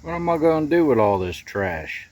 What am I going to do with all this trash?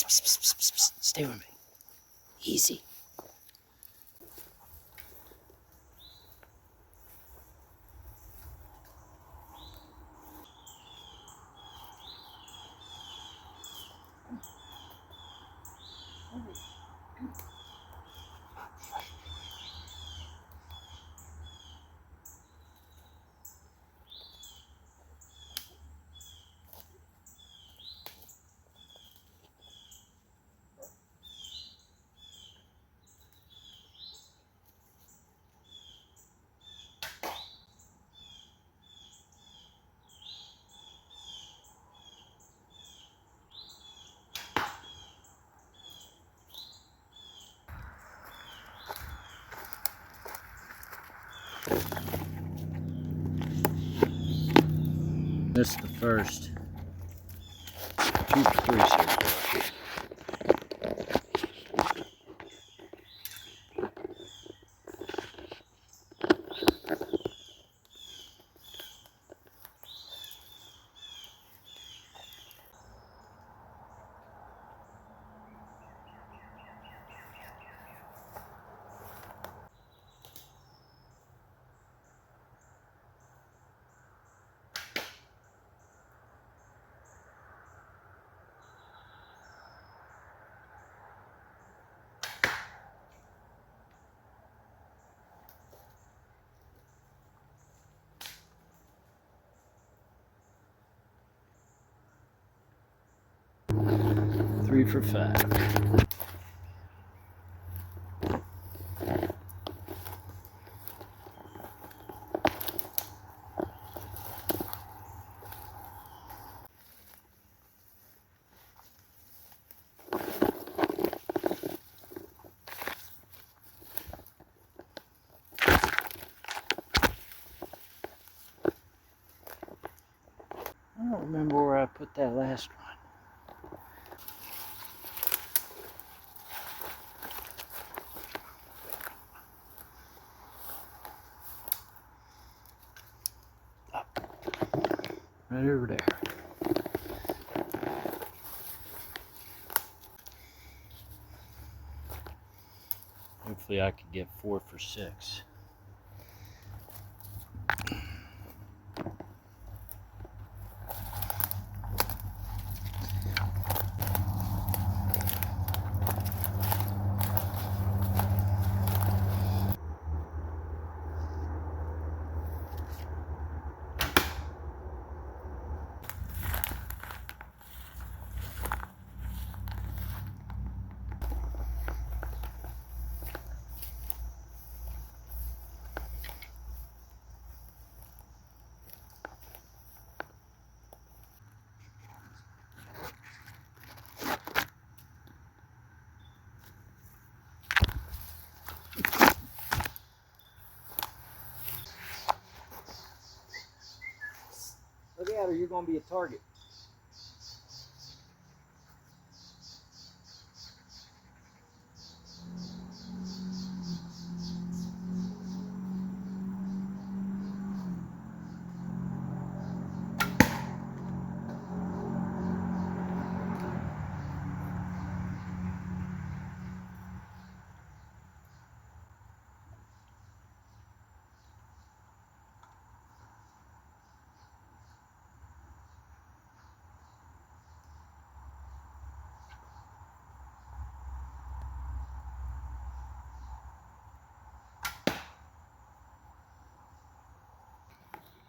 Stay with me. Easy. This is the first 2 for 3 so far. Three for 5. I don't remember where I put that last one. Right over there. Hopefully I could get 4 for 6. Look out or you're going to be a target.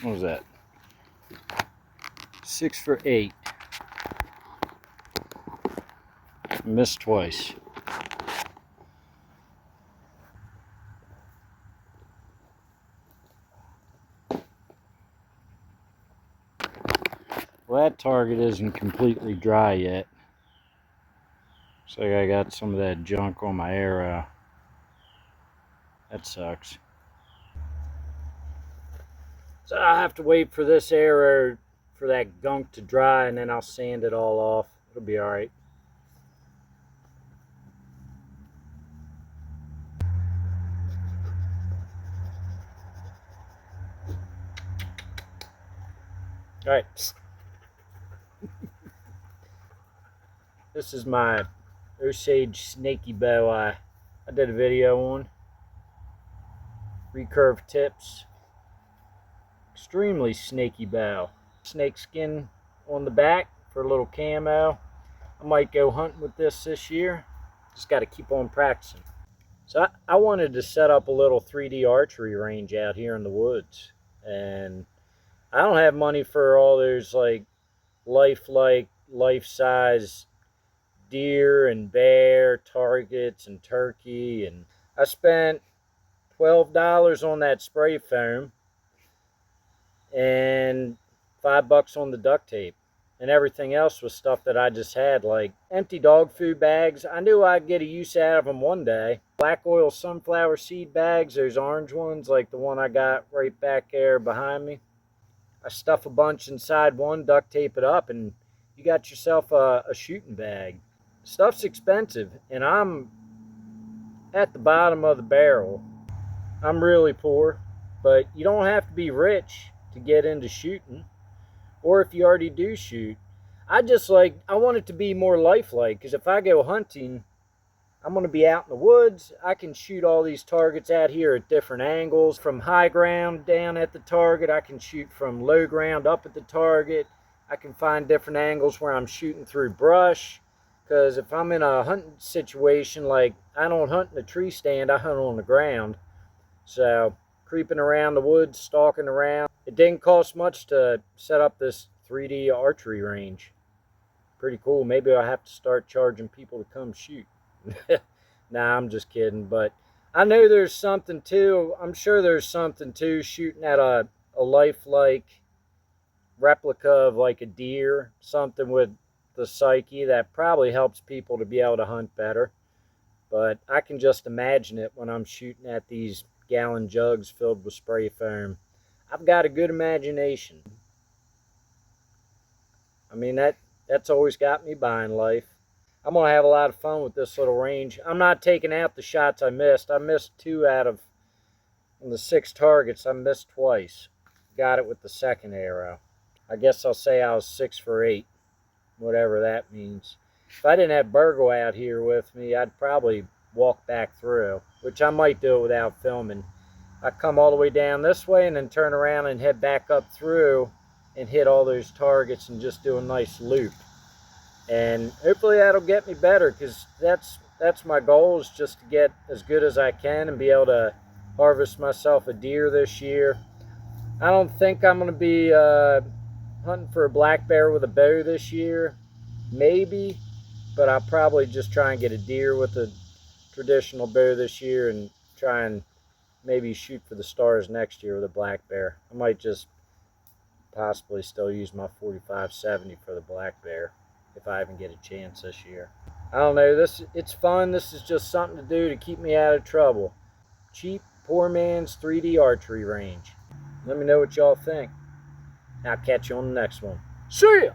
What was that? 6 for 8. Missed twice. Well, that target isn't completely dry yet. Looks like I got some of that junk on my arrow. That sucks. So I'll have to wait for this arrow for that gunk to dry, and then I'll sand it all off. It'll be all right. All right. This is my Osage snaky bow I did a video on. Recurve tips. Extremely snaky bow. Snake skin on the back for a little camo. I might go hunting with this year. Just got to keep on practicing. So I wanted to set up a little 3D archery range out here in the woods. And I don't have money for all those like life-size deer and bear targets and turkey, and I spent $12 on that spray foam and $5 on the duct tape, and everything else was stuff that I just had, like empty dog food bags. I knew I'd get a use out of them one day. Black oil sunflower seed bags, those orange ones like the one I got right back there behind me. I stuff a bunch inside one, duct tape it up, and you got yourself a shooting bag. Stuff's expensive, and I'm at the bottom of the barrel. I'm really poor, but you don't have to be rich to get into shooting, or if you already do shoot. I want it to be more lifelike, because if I go hunting, I'm going to be out in the woods. I can shoot all these targets out here at different angles, from high ground down at the target. I can shoot from low ground up at the target. I can find different angles where I'm shooting through brush. Because if I'm in a hunting situation, like I don't hunt in a tree stand, I hunt on the ground. So creeping around the woods, stalking around. It didn't cost much to set up this 3D archery range. Pretty cool. Maybe I'll have to start charging people to come shoot. Nah, I'm just kidding. But I know there's something too. I'm sure there's something too shooting at a lifelike replica of like a deer, something with the psyche that probably helps people to be able to hunt better. But I can just imagine it when I'm shooting at these gallon jugs filled with spray foam. I've got a good imagination. I mean, that's always got me by in life. I'm going to have a lot of fun with this little range. I'm not taking out the shots I missed. I missed 2 out of the 6 targets. I missed twice. Got it with the second arrow. I guess I'll say I was 6 for 8. Whatever that means. If I didn't have Burgle out here with me, I'd probably walk back through, which I might do it without filming. I come all the way down this way and then turn around and head back up through and hit all those targets and just do a nice loop. And hopefully that'll get me better, because that's my goal, is just to get as good as I can and be able to harvest myself a deer this year. I don't think I'm going to be hunting for a black bear with a bow this year. Maybe, but I'll probably just try and get a deer with a traditional bow this year and try and maybe shoot for the stars next year with a black bear. I might just possibly still use my 45-70 for the black bear if I even get a chance this year. I don't know, it's fun. This is just something to do to keep me out of trouble. Cheap, poor man's 3D archery range. Let me know what y'all think. I'll catch you on the next one. See ya!